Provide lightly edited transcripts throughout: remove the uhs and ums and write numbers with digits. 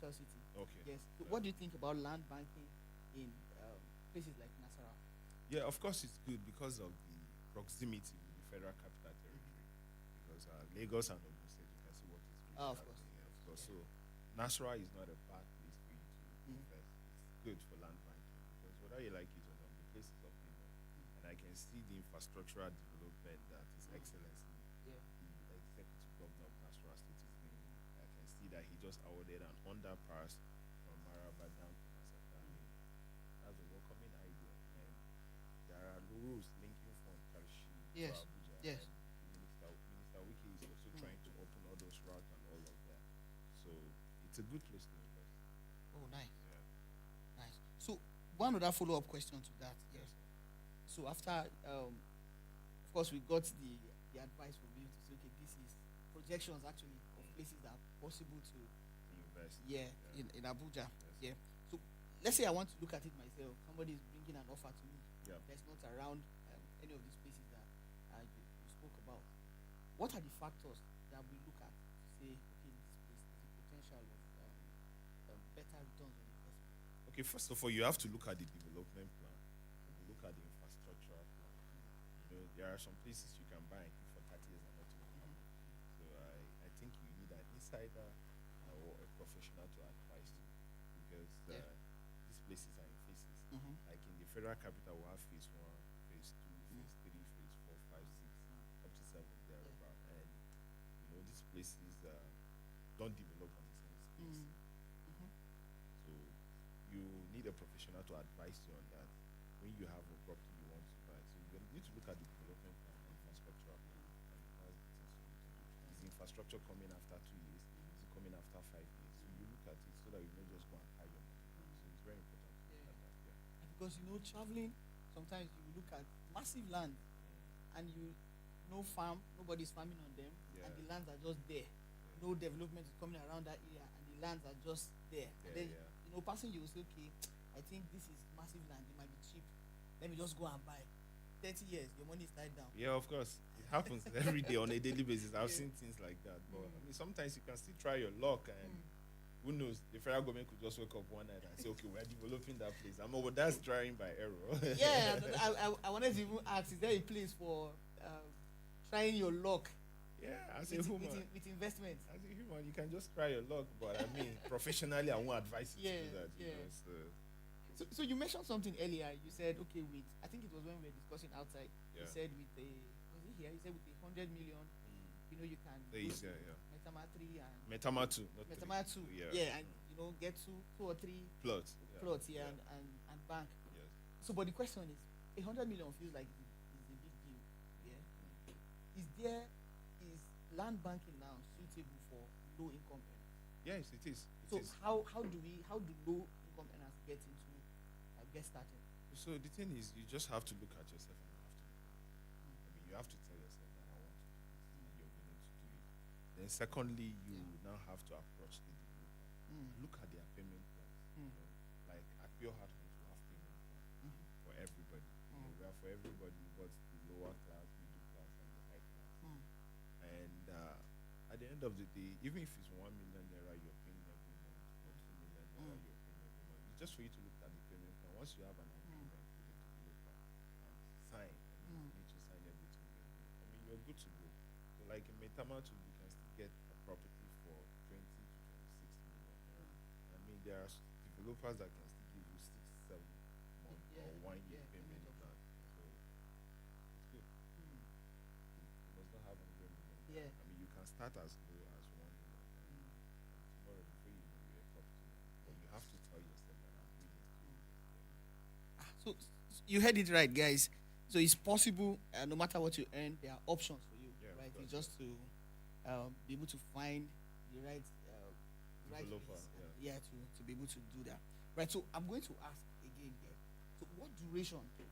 capital city. Okay. Yes. So what do you think about land banking in places like Nasarawa? Yeah, of course it's good because of the proximity with the federal capital Mm-hmm. territory. Because Lagos and Ogun State, you can see what is really Oh, of course. happening here, of course. Yeah. So Nasarawa is not a bad place for you to Mm-hmm. invest. It's good for land banking because whether you like it or not, the place is updated. And I can see the infrastructural development that His Excellency, Yeah. the Executive Governor of Nasarawa State, is doing. I can see that he just awarded an underpass from Maraba down to Masaka. I mean, that's a welcoming idea. And there are rules linking from Karshi to Yes. Abuja, Yes. and Minister Wiki is also trying to open all those routes and all of that. So it's a good place to invest. Oh, nice. Yeah. Nice. So one other follow-up question to that. Yes. Yes. So after, of course, we got the advice from you to say, okay, this is projections actually of places that are possible to, Invest. yeah, Yeah. in Abuja. Yes. Yeah. So let's say I want to look at it myself. Somebody is bringing an offer to me Yeah. that's not around any of these places that you spoke about. What are the factors that we look at to say, okay, this place is a potential of better returns on investment? Okay, first of all, you have to look at the development plan. Look at the infrastructural plan. You know, there are some places you can buy and keep for 30 years and nothing will happen. So I think you need an insider or a professional to advise you because Yeah. these places are in phases. Mm-hmm. Like in the federal capital, we have phase one, phase two, phase three, phase four, five, six, up to seven thereabout. And you know, these places don't develop on the same space. Mm-hmm. So you need a professional to advise you on that when you have a property you want to buy. So you need to look at the development plan and infrastructure plan. And that's the things you need to do. Is the infrastructure coming after 2 years? Is it coming after 5 years? So you look at it so that you don't just go and tie your money. So it's very important to look at that. Yeah. Because traveling, sometimes you look at massive land and no farm, nobody's farming on them, Yeah. and the lands are just there. No development is coming around that area, and the lands are just there. And then passing, you will say, okay, I think this is massive land, it might be cheap. Let me just go and buy. 30 years, your money is tied down. Yeah, of course. It happens every day on a daily basis. I've seen things like that. But I mean, sometimes you can still try your luck, and who knows? The federal government could just wake up one night and say, okay, we're developing that place. I mean, well, that's trying by error. Yeah, I wanted to even ask, is there a place for trying your luck? Yeah, as a human. With investment. As a human, you can just try your luck. But I mean, professionally, I won't advise you to do that. You know, so you mentioned something earlier. You said, okay, I think it was when we were discussing outside. Yeah. You said was it here? You said with 100 million, you can Metama 3 and Metama 2. Metama 2. Yeah, and get two or three plots. Yeah. And bank. Yes. So, but the question is, 100 million feels like it's a big deal. Yeah. Is land banking now suitable for low income earners? Yes, it is. How do low income earners get started? So the thing is, you just have to look at yourself and you have to. I mean, you have to tell yourself that I want to do this, and you're willing to do it. Then, secondly, you now have to approach the developer. Look at their payment plans. Like at Pure Heart Homes, we have payment plans for everybody. We are for everybody, but the lower class, middle class, and the high class. And at the end of the day, even if it's 1 million naira you're paying every month, or 2 million naira you're paying every month, it's just for you to look at the payment plan. Once you have an agreement with the developer and sign, you need to sign everything. I mean, you're good to go. So, like in Metama, you can still get a property for 20 to 26 million naira. I mean, there are developers that can still give you 6, 7 months or 1 year payment plan. So it's good. You must not have 100 million. Yeah. I mean, you can start as low as 1 million. And tomorrow, before you know, you're a property owner. But you have to tell yourself that I'm willing to do this. So you heard it right, guys. So it's possible, no matter what you earn, there are options for you, right? It's just to be able to find the right developer, to be able to do that. Right. So I'm going to ask again here. So what duration do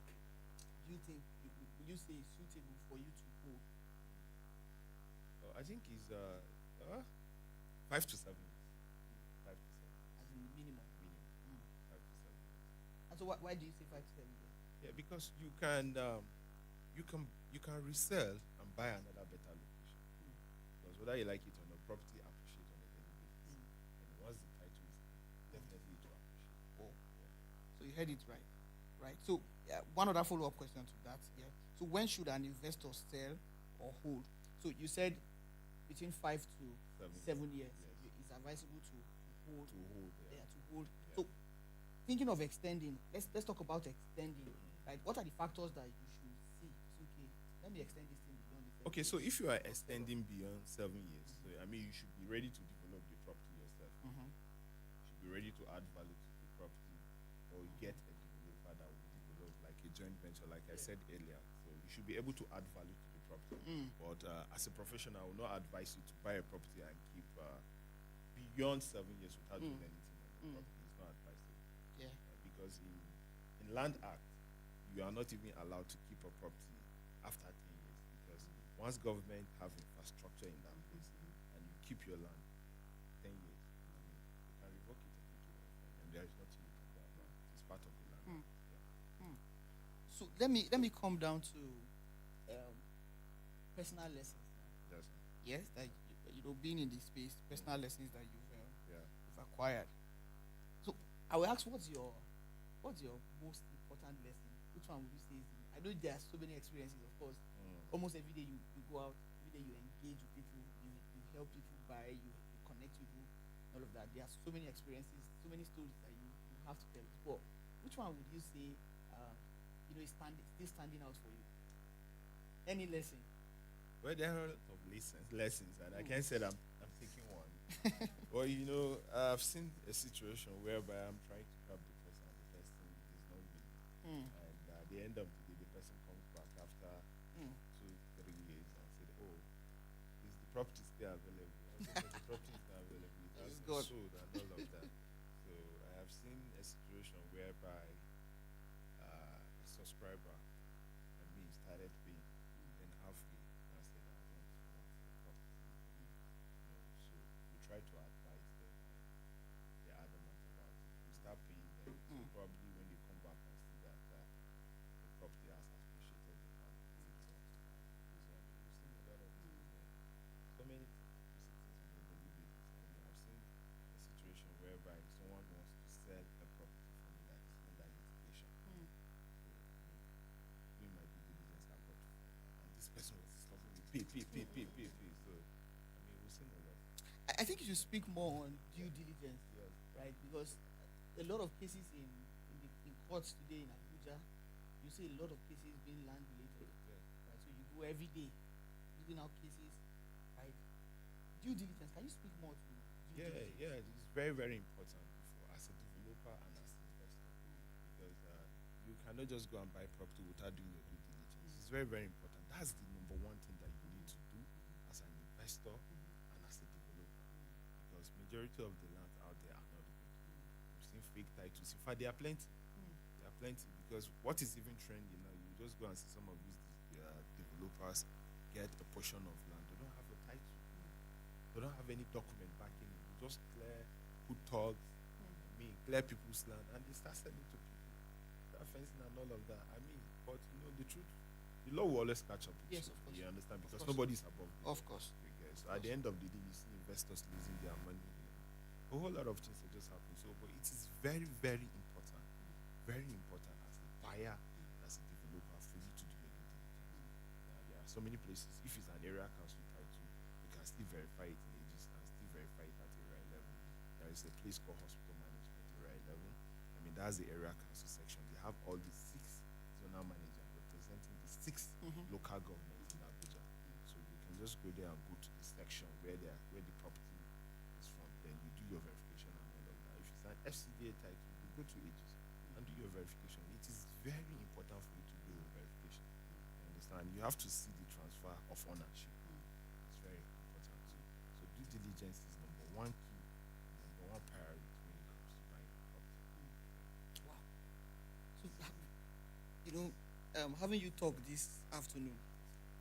you think would you say is suitable for you to hold? I think it's 5 to 7 years. 5 to 7 years. As in minimum. 5 to 7 years. And so why do you say 5 to 7 years? Yeah, because you can resell and buy another better location. Because whether you like it or not, property appreciates on a daily basis. And once the title is heard it right. Right. So one other follow-up question to that. Yeah. So when should an investor sell or hold? So you said between 5 to 7 years, Yes. it's advisable to hold. To hold. Yeah. Yeah, to hold. Yeah. So thinking of extending, let's talk about extending. Right. What are the factors that you should see? It's okay. Let me extend this thing beyond the Okay, so 7 years. if you are extending beyond 7 years, so I mean, you should be ready to develop the property yourself. Mm-hmm. You should be ready to add value to the property, or get a developer that will develop like a joint venture, like I said earlier. So you should be able to add value to the property. But as a professional, I will not advise you to buy a property and keep beyond 7 years without doing anything on the property. It's not advisable. Yeah. Because in Land Act, you are not even allowed to keep a property after 10 years, because once government have infrastructure in that place and you keep your land 10 years, I mean, you can revoke it and take it off, and there is nothing you can do about it. It's part of the land. Yeah. So let me come down to personal lessons now. Yes. Yes, that being in the space, personal lessons that Yeah. you've acquired. So I will ask, what's your most important lesson? Which one would you say is I know there are so many experiences, of course. Almost every day you go out, every day you engage with people, you help people buy, you connect with people, all of that. There are so many experiences, so many stories that you have to tell us. But which one would you say is still standing out for you? Any lesson? Well, there are a lot of lessons, and I can't say that I'm taking one. Well, I've seen a situation whereby I'm trying to help the person, and the person is not willing. And at the end of the day, the person comes back after 2, 3 years and said, "Oh, is the property still available?" I said, "The property is not available. It has It's been gone." sold and all of that." So I have seen a situation whereby a subscriber and me started paying, then halfway I said, "I don't want the property." So we try to advise them, and they're adamant about it. We start paying them, so probably when they come back and see that the property has appreciated in value, they don't want to buy it. So I mean, we've seen a lot of things, so many things we see things on a daily basis. I mean, I've seen a situation whereby someone wants to sell a property for me that is under litigation. So I mean, doing my due diligence, I got to find out, and this person was disturbing me, pay. So I mean, we've seen a lot. I think you should speak more on due diligence, Yes. right? Because a lot of cases in courts today in Abuja, you see a lot of cases being land related, Yeah. right? So you go every day, reading out cases, right? Due diligence. Can you speak more to due diligence? Yeah, it's very, very important before, as a developer and as an investor, because you cannot just go and buy property without doing your due diligence. It's very, very important. That's the number one thing that you need to do as an investor and as a developer, because majority of the lands out there are not good. We've seen fake titles. In fact, there are plenty. There are plenty, because what is even trending now, you just go and see some of these developers get a portion of land. They don't have a title. They don't have any document backing it. They just put thugs, clear people's land, and they start selling to people. That fencing and all of that. I mean, but the truth, the law will always catch up with Yes, you. of course. You understand? Because course. nobody's above the Of law. course. Okay, so at the end of the day, you see investors losing their money. A whole lot of things are just happening. So, but it is very, very important, as a buyer, as a developer, for you to do your due diligence. There are so many places. If it's an area council title, you can still verify it in ages and still verify it at area level. There is a place called hospital management, area level. I mean, that's the area council section. They have all the 6 zonal managers representing the 6 local governments in Abuja. So you can just go there and go to the section where the property is from. Then you do your verification and all of that. If it's an FCDA title, you go to ages and do your verification. It is very important for you to do your verification. You understand? You have to see the transfer of ownership. It's very important too. So due diligence is number one key, number one priority when it comes to buying a property. Wow. So, having you talk this afternoon,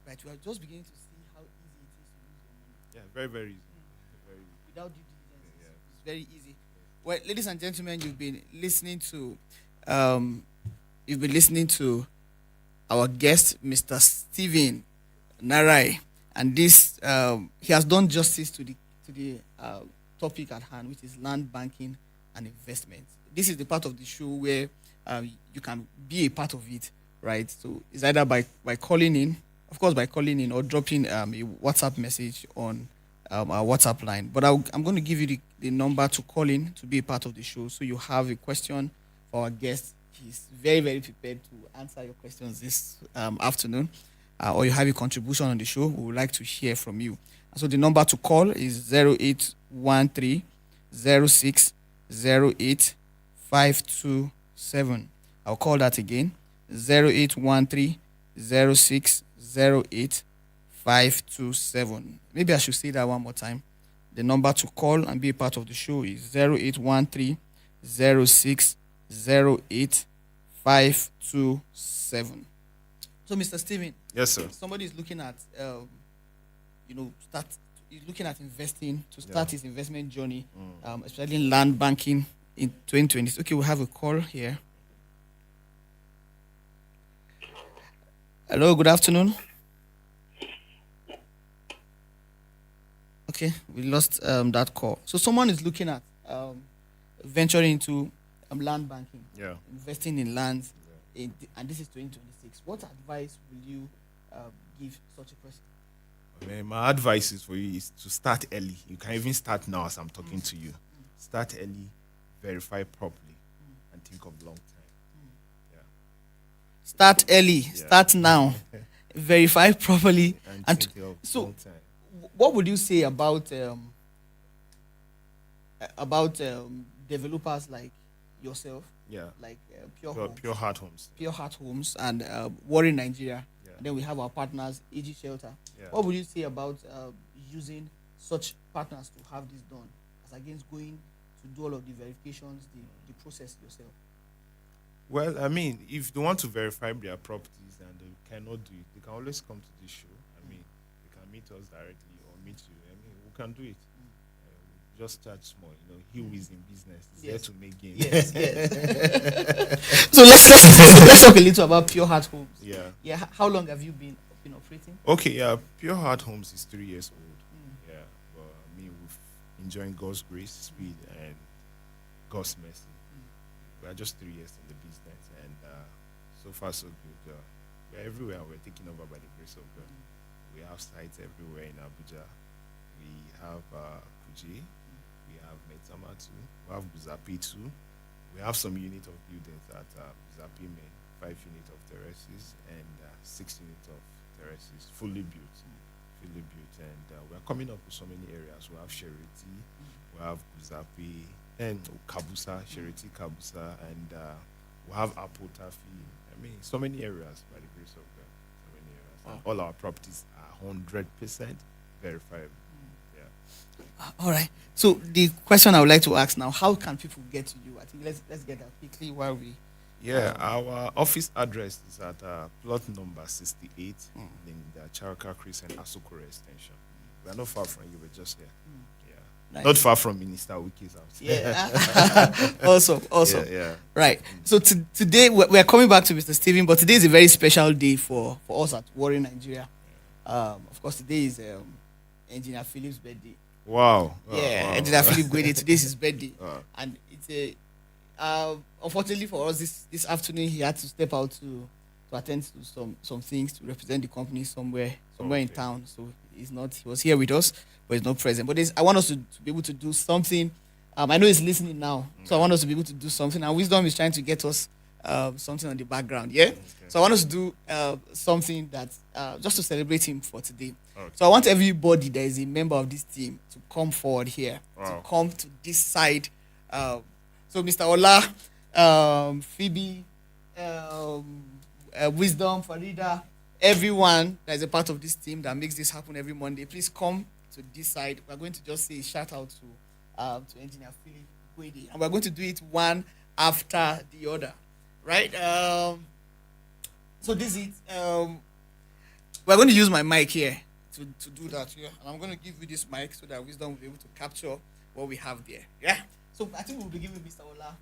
right? We are just beginning to see how easy it is to lose your money. Yeah, very, very easy. Very easy. Without due diligence, Yeah. it's very easy. Well, ladies and gentlemen, you've been listening to our guest, Mr. Stephen Narai, and this he has done justice to the topic at hand, which is land banking and investment. this is the part of the show where you can be a part of it, right? So it's either by calling in, of course, by calling in or dropping a WhatsApp message on our WhatsApp line. But I'm going to give you the number to call in to be a part of the show. So you have a question for our guest. He's very, very prepared to answer your questions this afternoon. Or you have a contribution on the show. We would like to hear from you. So the number to call is 0813 06 08 527. I'll call that again. 0813 06 08 527. Maybe I should say that one more time. The number to call and be a part of the show is 0813 06 08 527. So, Mr. Steven. Yes, sir. Somebody is looking at, he's looking at investing to start his investment journey, especially in land banking in 2020. Okay, we have a call here. Hello, good afternoon. Okay, we lost that call. So someone is looking at venturing into land banking, investing in lands, and this is 2026. What advice will you give such a person? Man, my advice is for you is to start early. You can even start now as I'm talking to you. Start early, verify properly, and think of long time. Start early, start now, verify properly, and think of so. Long time. What would you say about developers like yourself? Like Pure Heart Homes. Pure Heart Homes and WORIN Nigeria. And then we have our partners, AG Shelter. What would you say about using such partners to have this done, as against going to do all of the verifications, the process yourself? Well, I mean, if they want to verify their properties and they cannot do it, they can always come to this show. I mean, they can meet us directly or meet you. I mean, we can do it. Just start small. He who is in business is there to make gains. So let's talk a little about Pure Heart Homes. Yeah. How long have you been operating? Okay. Pure Heart Homes is 3 years old. But I mean, we've enjoying God's grace, speed, and God's mercy. We are just 3 years in the business, and so far so good. We're everywhere. We're taken over by the grace of God. We have sites everywhere in Abuja. We have Kuji. We have Metama too. We have Buzapi too. We have some unit of buildings at Buzapi Main, 5 units of terraces and 6 units of terraces, fully built. And we're coming up with so many areas. We have Sheriti, we have Buzapi, and Kabusa, Sheriti, Kabusa, and we have Apo Tafi. I mean, so many areas by the grace of God. So many areas. And all our properties are 100% verifiable. All right. So the question I would like to ask now: how can people get to you? I think let's get that quickly while we. Our office address is at plot number 68 in the Charaka Crescent Asokore extension. We are not far from you. We're just here. Nice. Not far from Minister Wiki's house. Awesome. Right. So today we're coming back to Mr. Steven, but today is a very special day for us at WORIN Nigeria. Of course, today is Engineer Philip's birthday. Wow. Engineer Philip Gwede, today is his birthday. And it's unfortunately for us this afternoon he had to step out to attend to some things to represent the company somewhere in town. So he was here with us, but he's not present. But I want us to be able to do something. I know he's listening now, so I want us to be able to do something. And Wisdom is trying to get us something on the background. So I want us to do something that just to celebrate him for today. So I want everybody that is a member of this team to come forward here, to come to this side. So Mr. Ola, Phoebe, Wisdom, Farida, everyone that is a part of this team that makes this happen every Monday, please come to this side. We're going to just say a shout out to Engineer Philip Gwede, and we're going to do it one after the other. Right? So this is it. We're going to use my mic here to do that. And I'm going to give you this mic so that Wisdom will be able to capture what we have there. So I think we'll be giving Mr. Ola.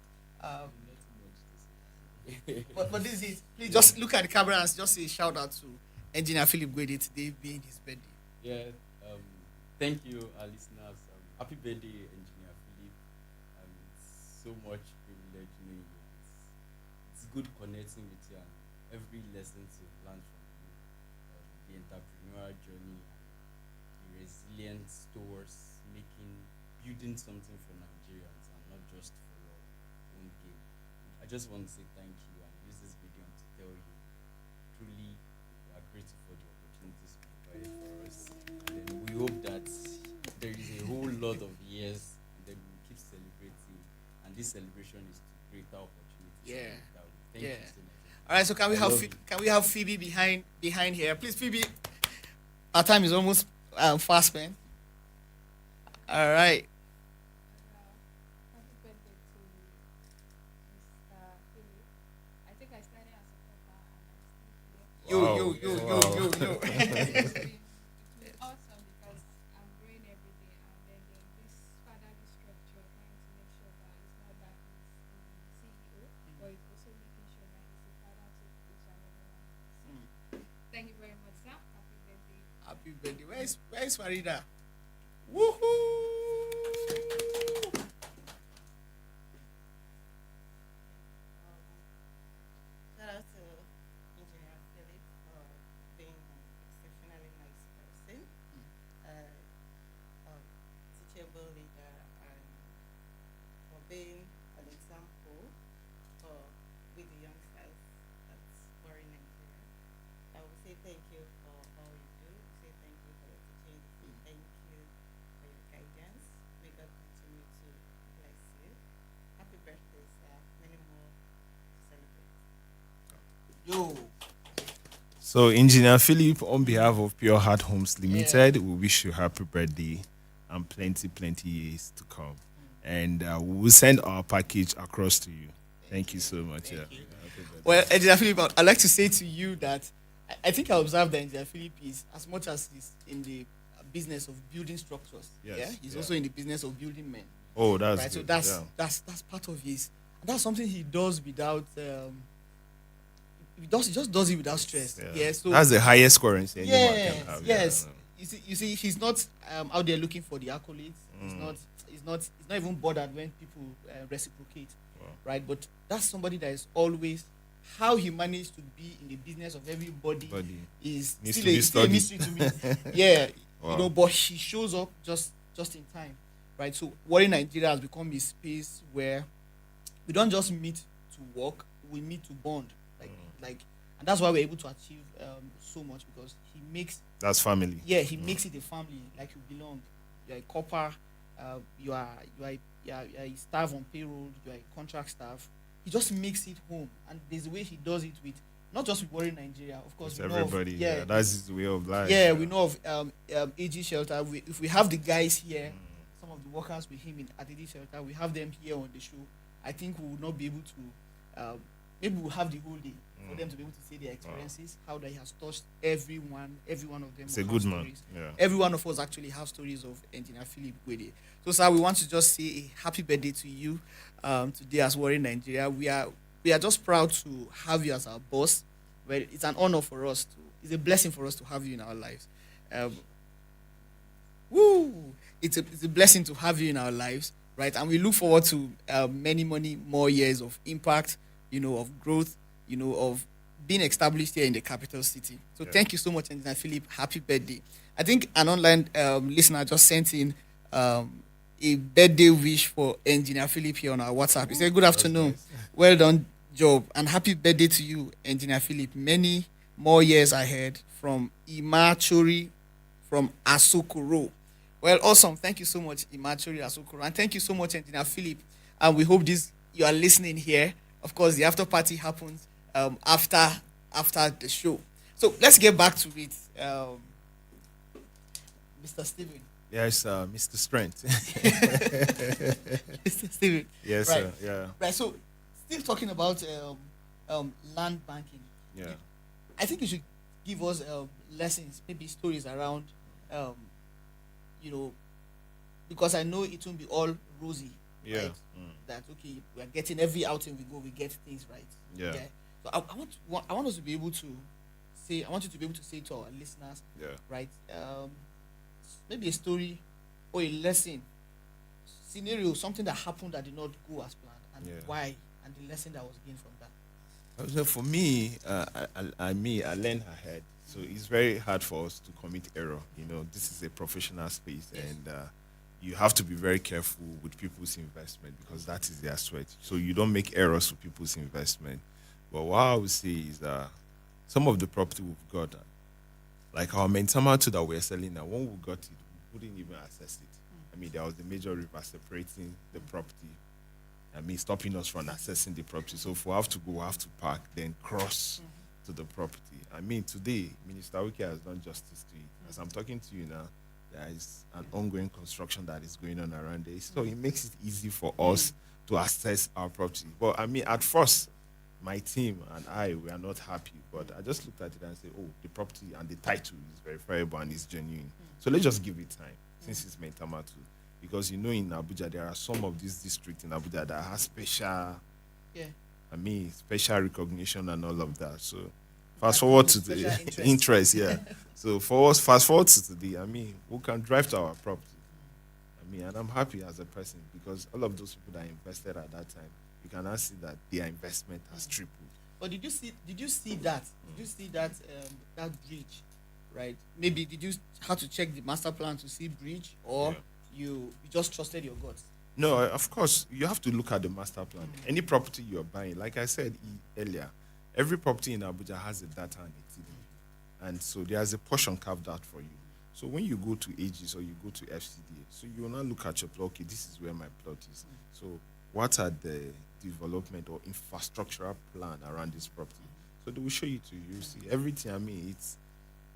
But this is it. Please just look at the camera and just say a shout out to Engineer Philip Gwede today being his birthday. Thank you, our listeners. Happy birthday, Engineer Philip. It's so much privilege knowing you. It's good connecting with you, and every lesson to learn from you, the entrepreneurial journey and the resilience towards building something for Nigerians and not just for your own gain. I just want to say thank you and use this medium to tell you truly we are grateful for the opportunities provided for us. And then we hope that there is a whole lot of years and then we will keep celebrating, and this celebration is to greater opportunities. Yeah. Thank Yeah. you so much. All right, so I love you. Can we have Phoebe behind here, please? Phoebe, our time is almost fast, man. All right. Happy birthday to Mr. Philip. I think I started as a papa and I'm still here. Yo, Wow. yo, yo, Wow. yo, yo, yo. It's been awesome because I'm growing every day, and then this fatherly structure, trying to make sure that it's not that he's the CEO, but it's also making sure that he's a father to each and every one of us. Thank you very much, sir. Happy birthday. Happy birthday. Where's Farida? Woohoo! Shout out to Engineer Philip for being an exceptionally nice person, uh, a teachable leader, and for being an example for with the youngsters that's WORIN Nigeria. I will say thank you for all you do. Say thank you for your teaching. Say thank you for your guidance. May God continue to bless you. Happy birthday, sir. Many more to celebrate. Yo. So, Engineer Philip, on behalf of Pure Heart Homes Limited, we wish you happy birthday and plenty years to come. And we will send our package across to you. Thank you so much. Thank Yeah. you. Happy birthday. Well, Engineer Philip, I'd like to say to you that I think I observed that Engineer Philip is, as much as he's in the business of building structures, Yes, he's yeah. also in the business of building men. Oh, that's Right, so good. that's yeah. that's part of his. And that's something he does without. He just does it without stress. Yeah. So That's the highest currency any man yes, can have. yes. You see, he's not out there looking for the accolades. Mm. He's not even bothered when people reciprocate, Wow. right? But that's somebody that is always how he managed to be in the business of everybody Body. is Needs still to be still a studied. mystery to me. Yeah, Wow. but he shows up just in time, right? So WORIN Nigeria has become a space where we don't just meet to work, we meet to bond, like, and that's why we're able to achieve so much because he makes That's family. he makes it a family, like you belong. You're a copper, you're a staff on payroll, you're a contract staff. He just makes it home, and there's a way he does it with not just with WORIN Nigeria, of course. It's we know of- everybody. Yeah. That's his way of life. yeah, we know of AG Shelter. If we have the guys here, some of the workers with him at AG Shelter, we have them here on the show. I think we will not be able to. Maybe we'll have the whole day for them to be able to say their experiences, how that he has touched every one of them. It's a will good have man. stories. Yeah. Every one of us actually have stories of Engineer Philip Gwede. So, sir, we want to just say a happy birthday to you today as WORIN Nigeria. We are just proud to have you as our boss. Well, it's an honor for us it's a blessing for us to have you in our lives. Woo! It's a blessing to have you in our lives, right? And we look forward to many more years of impact, of growth, of being established here in the capital city. So thank you so much, Engineer Philip. Happy birthday. I think an online listener just sent in a birthday wish for Engineer Philip here on our WhatsApp. He said, good afternoon. nice. Well done, job. And happy birthday to you, Engineer Philip. Many more years ahead from Imachori from Asokoro. Well, awesome. Thank you so much, Imachori Asokoro. And thank you so much, Engineer Philip. And we hope you are listening here. Of course, the after party happens after the show. So let's get back to it. Mr. Steven. Yes, Mr. Strength. Mr. Steven. Yes, Right. sir. Yeah. Right. So, still talking about land banking. Yeah. I think you should give us lessons, maybe stories around, because I know it won't be all rosy. Yeah. Right? That okay, we are getting every outing we go, we get things right. Yeah. So I want us to be able to say, I want you to be able to say to our listeners, Yeah. right? Maybe a story or a lesson, scenario, something that happened that did not go as planned, and Yeah. why, and the lesson that was gained from that. So for me, I learn ahead. So it's very hard for us to commit error. This is a professional space, Yes. and you have to be very careful with people's investment because that is their sweat. So you don't make errors with people's investment. But what I would say is that some of the property we've got, like our main summer two that we're selling now, when we got it, we couldn't even access it. I mean, there was a major river separating the property. I mean, stopping us from accessing the property. So if we have to go, we have to park, then cross to the property. I mean, today, Minister Wiki has done justice to it. As I'm talking to you now, there is an ongoing construction that is going on around there. So it makes it easy for us to access our property. But I mean, at first, my team and I were not happy. But I just looked at it and said, oh, the property and the title is verifiable and it's genuine. So let's just give it time since it's Maitama too. Because in Abuja, there are some of these districts in Abuja that have special, Yeah. special recognition and all of that. So fast forward to the Special interest, yeah. So for us, fast forward to today, I mean, we can drive to our property. I mean, and I'm happy as a person because all of those people that invested at that time, you can now see that their investment has tripled. But did you see that? Did you see that that bridge, right? Maybe did you have to check the master plan to see bridge, or you just trusted your guts? No, of course, you have to look at the master plan. Any property you're buying, like I said earlier, every property in Abuja has a data and a TDP. And so there's a portion carved out for you. So when you go to Aegis or you go to FCDA, so you will not look at your plot, okay, this is where my plot is. So what are the development or infrastructural plan around this property? So they will show you to you. See everything, I mean, it's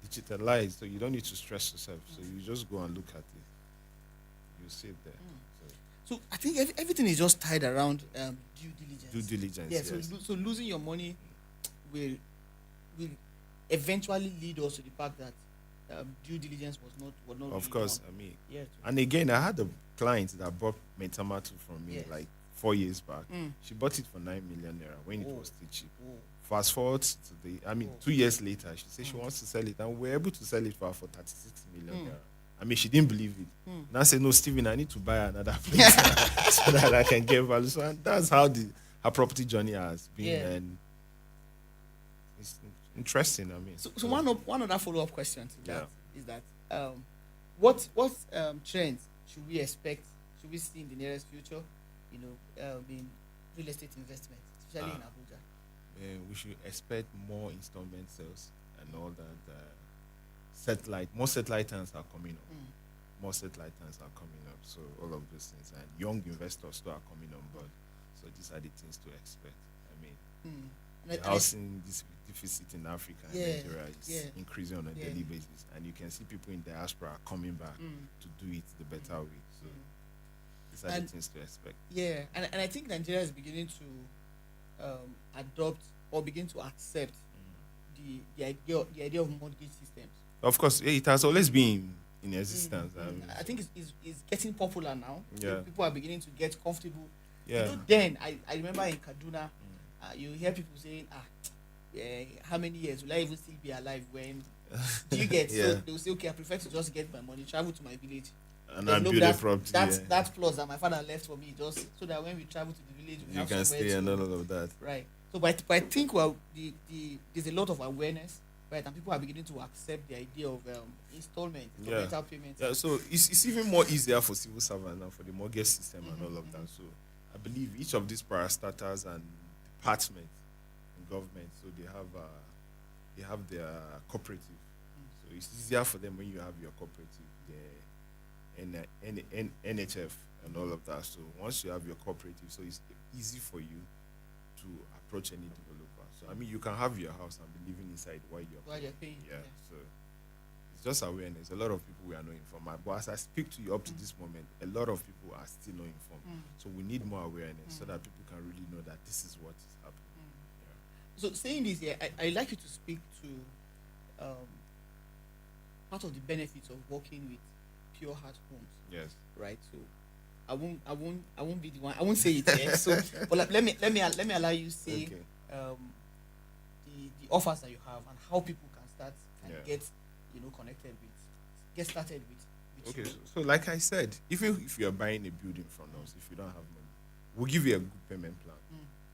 digitalized, so you don't need to stress yourself. So you just go and look at it. You see it there. So I think everything is just tied around due diligence. Due diligence, Yeah. yes. So losing your money will eventually lead us to the fact that due diligence was not. Of really course, done. I mean, Yeah. and again, I had a client that bought Mentamatu from me Yes. like 4 years back. Mm. She bought it for 9 million naira when it Oh. was still cheap. Oh. Fast forward to the, 2 years later, she said she wants to sell it, and we were able to sell it for her for 36 million naira. I mean, she didn't believe it. And I said, no, Steven, I need to buy another place so that I can get value. So and that's how her property journey has been. Yeah. And it's interesting, I mean. So one other follow up question to that Yeah. is that what trends should we expect? Should we see in the nearest future? In real estate investment, especially in Abuja. We should expect more installment sales and all that. More satellite towns are coming up. More satellite towns are coming up. So all of those things, and young investors too are coming on board. So these are the things to expect. I mean, the housing deficit in Africa and Nigeria is increasing on a daily basis, and you can see people in diaspora coming back to do it the better way. So these are the things to expect. Yeah, and I think Nigeria is beginning to adopt or begin to accept the idea of mortgage systems. Of course, it has always been in existence. I think it's getting popular now. Yeah. People are beginning to get comfortable. Yeah. Then I remember in Kaduna, you hear people saying, how many years will I even still be alive when? Do you get? Yeah. So they will say, okay, I prefer to just get my money, travel to my village, And then I look build a that property. that plus that my father left for me, just so that when we travel to the village, we You have can somewhere stay to- and all of that. Right. So, but I think there's a lot of awareness, right, and people are beginning to accept the idea of installment, rental payments. Yeah, so it's even more easier for civil servants now for the mortgage system and all of that. So I believe each of these parastatals and departments in government, so they have their cooperative. So it's easier for them when you have your cooperative, the NHF and all of that. So once you have your cooperative, so it's easy for you to approach any developer. So I mean, you can have your house and be living inside while you're paying. Yeah. So it's just awareness. A lot of people we are not informed. But as I speak to you up to this moment, a lot of people are still not informed. So we need more awareness so that people can really know that this is what is happening. So saying this here, I'd like you to speak to part of the benefits of working with Pure Heart Homes. Yes. Right. So I won't be the one. I won't say it here. So, but let me allow you say Okay. the offers that you have and how people can start and get started with Okay, so like I said, even if you're buying a building from us, if you don't have money, we'll give you a good payment plan.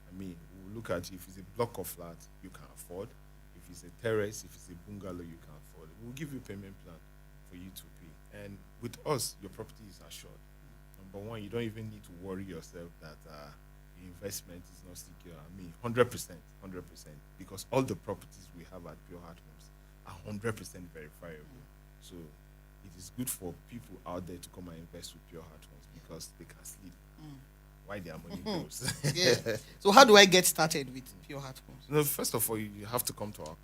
I mean, we'll look at if it's a block of flats you can afford, if it's a terrace, if it's a bungalow you can afford. We'll give you a payment plan for you to pay. And with us, your property is assured. Number one, you don't even need to worry yourself that the investment is not secure. I mean, 100%, 100%, because all the properties we have at Pure Heart Homes are 100% verifiable. So it is good for people out there to come and invest with Pure Heart Homes because they can sleep while their money grows. Yeah. So how do I get started with Pure Heart Homes? No, first of all, you have to come to our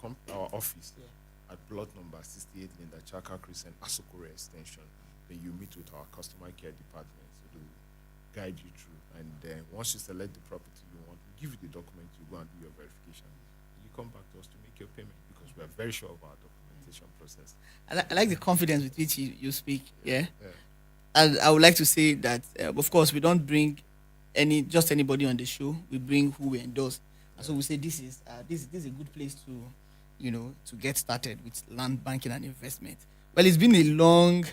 office at plot number 68 Linda Chaka Crescent, Asokore Extension. Then you meet with our customer care department. So they'll guide you through. And then once you select the property you want, we give you the document, you go and do your verification. You come back to us to make your payment because we are very sure of our documentation process. I like the confidence with which you speak. Yeah. Yeah. And I would like to say that, of course, we don't bring anybody on the show. We bring who we endorse. And so we say this is a good place to, to get started with land banking and investment. Well, it's been a long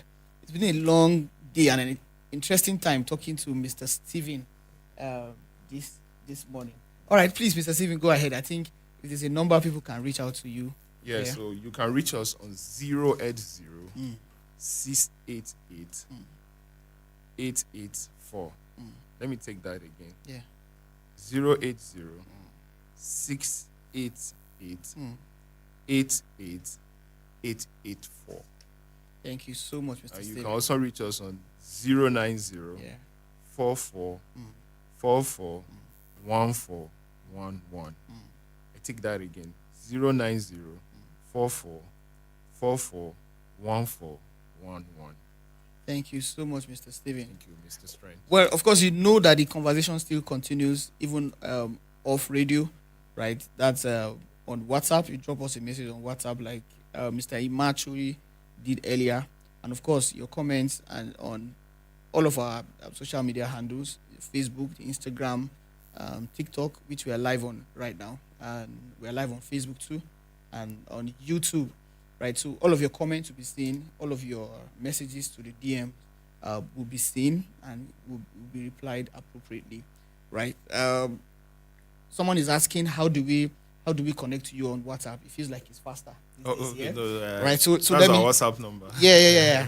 day and an interesting time talking to Mr. Steven this morning. All right, please, Mr. Steven, go ahead. I think if there's a number of people can reach out to you. Yeah, so you can reach us on 080 688 884. Let me take that again. Yeah. 080 688 88884. Thank you so much, Mr. You Steven. can also reach us on 090 Yeah. 44 44 1411. I take that again. 090 44 44 1411. Thank you so much, Mr. Steven. Thank you, Mr. Strength. Well, of course, you know that the conversation still continues even off radio, right? That's on WhatsApp. You drop us a message on WhatsApp like Mr. Imachuri did earlier. And, of course, your comments and on all of our social media handles, Facebook, Instagram, TikTok, which we are live on right now. And we are live on Facebook too and on YouTube, right? So all of your comments will be seen. All of your messages to the DM will be seen and will be replied appropriately, right? Someone is asking, how do we connect to you on WhatsApp? It feels like it's faster. Right. So that's let me, our WhatsApp number. Yeah.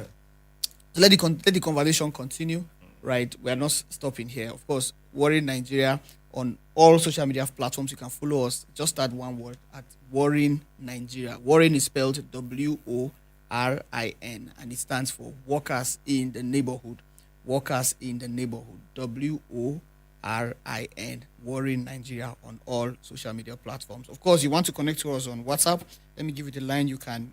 So let the conversation continue. Right. We are not stopping here. Of course, WORIN Nigeria on all social media platforms. You can follow us. Just add one word at WORIN Nigeria. WORIN is spelled WORIN, and it stands for Workers in the Neighborhood. Workers in the Neighborhood. WORIN. WORIN Nigeria on all social media platforms. Of course, you want to connect to us on WhatsApp. Let me give you the line. You can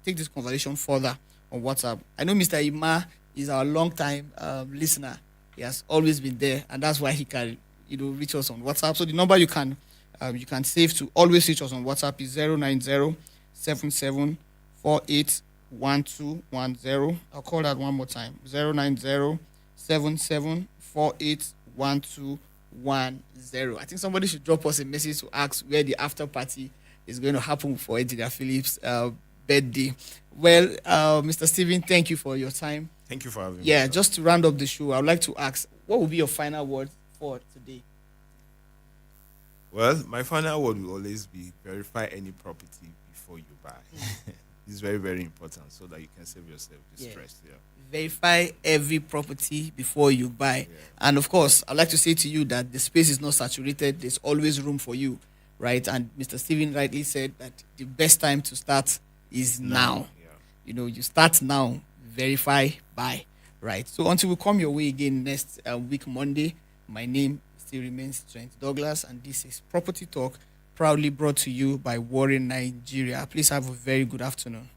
take this conversation further on WhatsApp. I know Mr. Ima is our long-time listener. He has always been there, and that's why he can, reach us on WhatsApp. So the number you can save to always reach us on WhatsApp is 090 77 48 1210. I'll call that one more time. 090 77 48 1210. I think somebody should drop us a message to ask where the after party is going to happen for Engineer Phillips' birthday. Well, Mr. Steven, thank you for your time. Thank you for having me. Yeah, just to round up the show, I would like to ask, what will be your final word for today? Well, my final word will always be verify any property before you buy. It's very, very important so that you can save yourself the stress. Yeah. Verify every property before you buy. Yeah. And of course, I'd like to say to you that the space is not saturated. There's always room for you, right? And Mr. Steven rightly said that the best time to start is now. Yeah. You start now, verify, buy, right? So until we come your way again next week, Monday, my name still remains Trent Douglas, and this is Property Talk, proudly brought to you by WORIN Nigeria. Please have a very good afternoon.